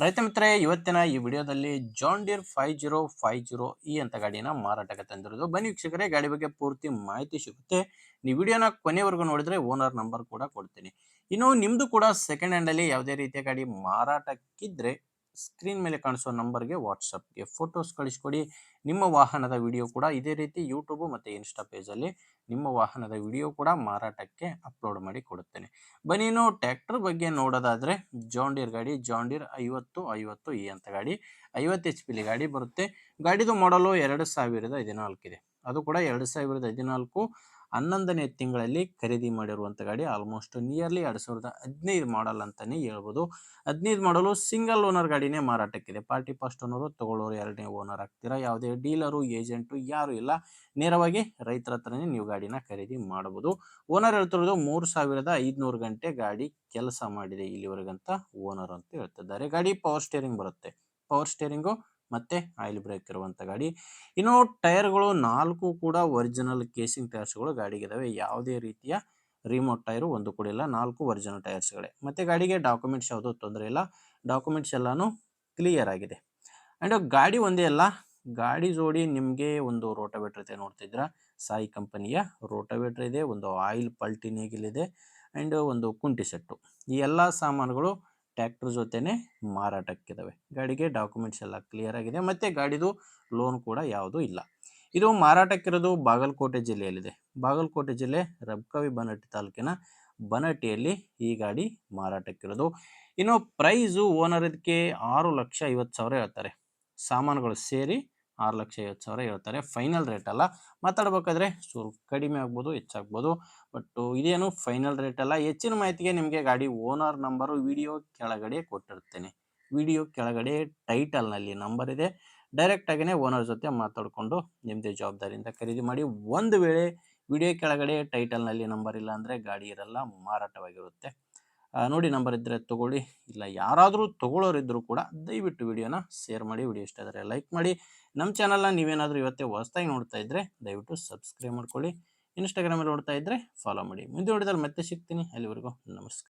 ರೈತ ಮಿತ್ರರೇ, ಇವತ್ತಿನ ಈ ವಿಡಿಯೋದಲ್ಲಿ ಜಾನ್ ಡೀರ್ 5050 ಈ ಅಂತ ಗಾಡಿನ ಮಾರಾಟಕ್ಕೆ ತಂದಿರೋದು. ಬನ್ನಿ ವೀಕ್ಷಕರೇ, ಗಾಡಿ ಬಗ್ಗೆ ಪೂರ್ತಿ ಮಾಹಿತಿ ಸಿಗುತ್ತೆ. ನೀವು ವಿಡಿಯೋನ ಕೊನೆವರೆಗೂ ನೋಡಿದ್ರೆ ಓನರ್ ನಂಬರ್ ಕೂಡ ಕೊಡ್ತೀನಿ. ಇನ್ನು ನಿಮ್ದು ಕೂಡ ಸೆಕೆಂಡ್ ಹ್ಯಾಂಡ್ ಅಲ್ಲಿ ಯಾವುದೇ ರೀತಿಯ ಗಾಡಿ ಮಾರಾಟಕ್ಕಿದ್ರೆ ಸ್ಕ್ರೀನ್ ಮೇಲೆ ಕಾಣಿಸೋ ನಂಬರ್ಗೆ ವಾಟ್ಸಪ್ಗೆ ಫೋಟೋಸ್ ಕಳಿಸ್ಕೊಡಿ. ನಿಮ್ಮ ವಾಹನದ ವಿಡಿಯೋ ಕೂಡ ಇದೇ ರೀತಿ ಯೂಟ್ಯೂಬ್ ಮತ್ತು ಇನ್ಸ್ಟಾ ಪೇಜಲ್ಲಿ ನಿಮ್ಮ ವಾಹನದ ವಿಡಿಯೋ ಕೂಡ ಮಾರಾಟಕ್ಕೆ ಅಪ್ಲೋಡ್ ಮಾಡಿ ಕೊಡುತ್ತೇನೆ. ಬನ್ನಿ ಇನ್ನು ಟ್ರ್ಯಾಕ್ಟರ್ ಬಗ್ಗೆ ನೋಡೋದಾದರೆ, ಜಾನ್ ಡೀರ್ ಗಾಡಿ, ಜಾನ್ ಡೀರ್ 5050 ಈ ಅಂತ ಗಾಡಿ 50 HP ಗಾಡಿ ಬರುತ್ತೆ. ಗಾಡಿದು ಮಾಡಲು 2014 ಇದೆ. ಅದು ಕೂಡ 2014 11ನೇ ತಿಂಗಳಲ್ಲಿ ಖರೀದಿ ಮಾಡಿರುವಂಥ ಗಾಡಿ. ಆಲ್ಮೋಸ್ಟ್ ನಿಯರ್ಲಿ 2015 ಮಾಡಲ್ ಅಂತಲೇ ಹೇಳ್ಬೋದು. 15 ಮಾಡಲು ಸಿಂಗಲ್ ಓನರ್ ಗಾಡಿನೇ ಮಾರಾಟಕ್ಕಿದೆ. ಪಾರ್ಟಿ ಫಸ್ಟ್ ಓನರು, ತಗೊಳ್ಳೋರು ಎರಡನೇ ಓನರ್ ಆಗ್ತೀರಾ. ಯಾವುದೇ ಡೀಲರು ಏಜೆಂಟು ಯಾರು ಇಲ್ಲ, ನೇರವಾಗಿ ರೈತರ ಹತ್ರನೇ ನೀವು ಗಾಡಿನ ಖರೀದಿ ಮಾಡಬಹುದು. ಓನರ್ ಹೇಳ್ತಿರೋದು 3500 ಗಂಟೆ ಗಾಡಿ ಕೆಲಸ ಮಾಡಿದೆ ಇಲ್ಲಿವರೆಗಂತ ಓನರ್ ಅಂತ ಹೇಳ್ತಿದ್ದಾರೆ. ಗಾಡಿ ಪವರ್ ಸ್ಟೇರಿಂಗ್ ಬರುತ್ತೆ, ಪವರ್ ಸ್ಟೇರಿಂಗು ಮತ್ತೆ ಆಯಿಲ್ ಬ್ರೇಕ್ ಇರುವಂಥ ಗಾಡಿ. ಇನ್ನು ಟೈರ್ಗಳು 4 ಕೂಡ ಒರಿಜಿನಲ್ ಕೇಸಿಂಗ್ ಟೈರ್ಸ್ಗಳು ಗಾಡಿಗಿದಾವೆ. ಯಾವುದೇ ರೀತಿಯ ರಿಮೋಟ್ ಟೈರು ಒಂದು ಕೂಡ ಇಲ್ಲ, 4 ಒರಿಜಿನಲ್ ಟೈರ್ಸ್ಗಳೇ. ಮತ್ತೆ ಗಾಡಿಗೆ ಡಾಕ್ಯುಮೆಂಟ್ಸ್ ಯಾವುದೂ ತೊಂದರೆ ಇಲ್ಲ, ಡಾಕ್ಯುಮೆಂಟ್ಸ್ ಎಲ್ಲಾನು ಕ್ಲಿಯರ್ ಆಗಿದೆ. ಆ್ಯಂಡ್ ಗಾಡಿ ಒಂದೇ ಅಲ್ಲ, ಗಾಡಿ ಜೋಡಿ ನಿಮಗೆ ಒಂದು ರೋಟೋವೇಟರ್ ಇದೆ ನೋಡ್ತಿದ್ರ, ಸಾಯಿ ಕಂಪನಿಯ ರೋಟೋವೇಟರ್ ಇದೆ, ಒಂದು ಆಯಿಲ್ ಪಲ್ಟಿ ನೇಗಿಲ್ ಇದೆ, ಆ್ಯಂಡ್ ಒಂದು ಕುಂಟಿ ಸೆಟ್ಟು. ಈ ಎಲ್ಲ ಸಾಮಾನುಗಳು ಟ್ರ್ಯಾಕ್ಟರ್ ಜೊತೆನೆ ಮಾರಾಟಕ್ಕಿದ್ದಾವೆ. ಗಾಡಿಗೆ ಡಾಕ್ಯುಮೆಂಟ್ಸ್ ಎಲ್ಲ ಕ್ಲಿಯರ್ ಆಗಿದೆ, ಮತ್ತು ಗಾಡಿದು ಲೋನ್ ಕೂಡ ಯಾವುದೂ ಇಲ್ಲ. ಇದು ಮಾರಾಟಕ್ಕಿರೋದು ಬಾಗಲಕೋಟೆ ಜಿಲ್ಲೆಯಲ್ಲಿದೆ. ಬಾಗಲಕೋಟೆ ಜಿಲ್ಲೆ ರಬಕವಿ ಬನಹಟ್ಟಿ ತಾಲೂಕಿನ ಬನಹಟ್ಟಿಯಲ್ಲಿ ಈ ಗಾಡಿ ಮಾರಾಟಕ್ಕಿರೋದು. ಇನ್ನು ಪ್ರೈಸು ಓನರ್ ಇದಕ್ಕೆ 6,50,000 ಹೇಳ್ತಾರೆ. ಸಾಮಾನುಗಳು ಸೇರಿ 6,50,000 ಹೇಳ್ತಾರೆ. ಫೈನಲ್ ರೇಟ್ ಅಲ್ಲ. ಮಾತಾಡಬೇಕಾದ್ರೆ ಸ್ವಲ್ಪ ಕಡಿಮೆ ಆಗ್ಬೋದು, ಹೆಚ್ಚಾಗ್ಬೋದು, ಬಟ್ ಇದೇನು ಫೈನಲ್ ರೇಟ್ ಅಲ್ಲ. ಹೆಚ್ಚಿನ ಮಾಹಿತಿಗೆ ನಿಮಗೆ ಗಾಡಿ ಓನರ್ ನಂಬರು ವಿಡಿಯೋ ಕೆಳಗಡೆ ಕೊಟ್ಟಿರ್ತೇನೆ. ವಿಡಿಯೋ ಕೆಳಗಡೆ ಟೈಟಲ್ನಲ್ಲಿ ನಂಬರ್ ಇದೆ. ಡೈರೆಕ್ಟಾಗಿಯೇ ಓನರ್ ಜೊತೆ ಮಾತಾಡಿಕೊಂಡು ನಿಮ್ಮದೇ ಜವಾಬ್ದಾರಿಯಿಂದ ಖರೀದಿ ಮಾಡಿ. ಒಂದು ವೇಳೆ ವಿಡಿಯೋ ಕೆಳಗಡೆ ಟೈಟಲ್ನಲ್ಲಿ ನಂಬರ್ ಇಲ್ಲ ಅಂದರೆ ಗಾಡಿ ಇರಲ್ಲ, ಮಾರಾಟವಾಗಿರುತ್ತೆ. ನೋಡಿ, ನಂಬರ್ ಇದ್ದರೆ ತೊಗೊಳ್ಳಿ, ಇಲ್ಲ ಯಾರಾದರೂ ತೊಗೊಳ್ಳೋರಿದ್ದರೂ ಕೂಡ ದಯವಿಟ್ಟು ವಿಡಿಯೋನ ಶೇರ್ ಮಾಡಿ. ವಿಡಿಯೋ ಇಷ್ಟ ಆದರೆ ಲೈಕ್ ಮಾಡಿ. ನಮ್ಮ ಚಾನಲ್ನ ನೀವೇನಾದರೂ ಇವತ್ತೇ ಹೊಸದಾಗಿ ನೋಡ್ತಾ ಇದ್ದರೆ ದಯವಿಟ್ಟು ಸಬ್ಸ್ಕ್ರೈಬ್ ಮಾಡ್ಕೊಳ್ಳಿ. ಇನ್ಸ್ಟಾಗ್ರಾಮಲ್ಲಿ ನೋಡ್ತಾ ಇದ್ದರೆ ಫಾಲೋ ಮಾಡಿ. ಮುಂದೆ ನೋಡಿದಲ್ಲಿ ಮತ್ತೆ ಸಿಗ್ತೀನಿ. ಅಲ್ಲಿವರೆಗೂ ನಮಸ್ಕಾರ.